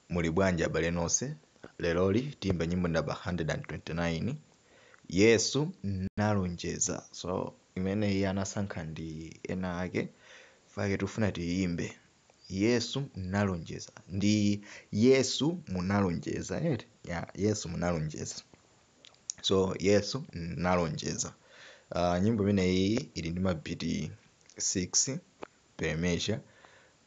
Muli bwanji abale nonse, leloli tiyimba nyimbo namba 129 Yesu nalonjeza. So imene iye anasankha ndi ena ake fake tufuna tiyimbe Yesu nalonjeza, ndi Yesu munalonjeza Yesu munalonjeza. So Yesu nalonjeza. Nyimbo imene iyi ili ndi mabiti 6 per measure.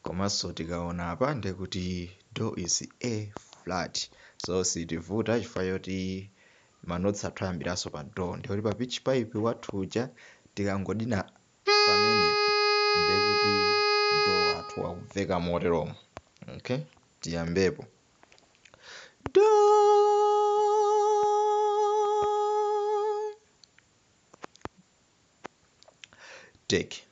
Komanso tikaona apa ndekuti do is A flat. So sitivuta chifukwa choti manotsi athu ayambiraso pa do. Ndikuti pa pitch pipe wathuja tikangodina pamene ndekuti do athu akumveka moteromo. Okay, tiyambepo. Do take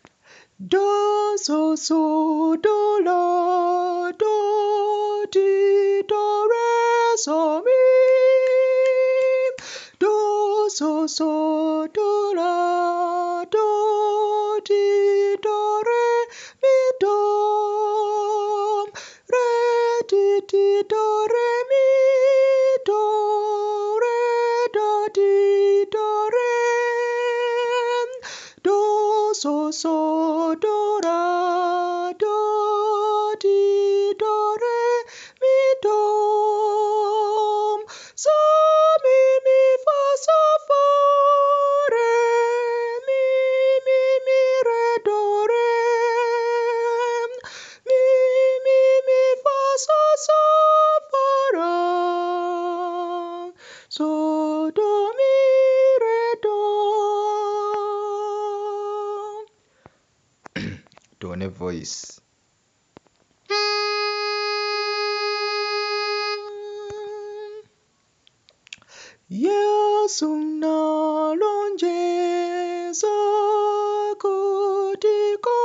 do so so do la do ti do re so mi do so so do la do ti do re mi do re ti do re mi do re do ti do re do so so do la do ti do re mi do so mi mi fa so fa re mi re do re mi fa so so fa ra so do mi re do. Tone voice. Yesu nalonjeza kutiko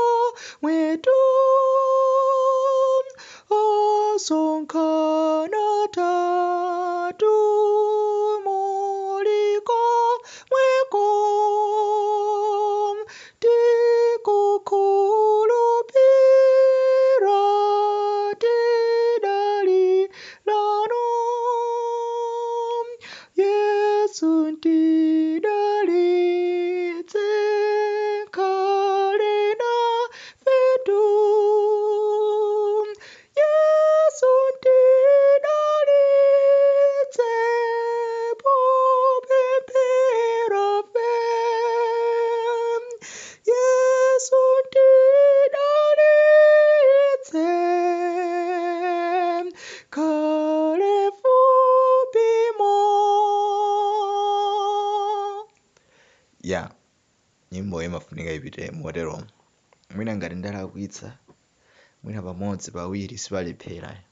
mwetu osonkana tatu moliko mweko tikukulupira tidali lano Yesu tidalitse kalena fetu Yesu tidalitse popempera fe Yesu tidalitse kale fupimo. Ya nyimbo imafunika ipite moteromo. Mwina ngati ndalakwitsa mwina pamodzi pawiri sipalephera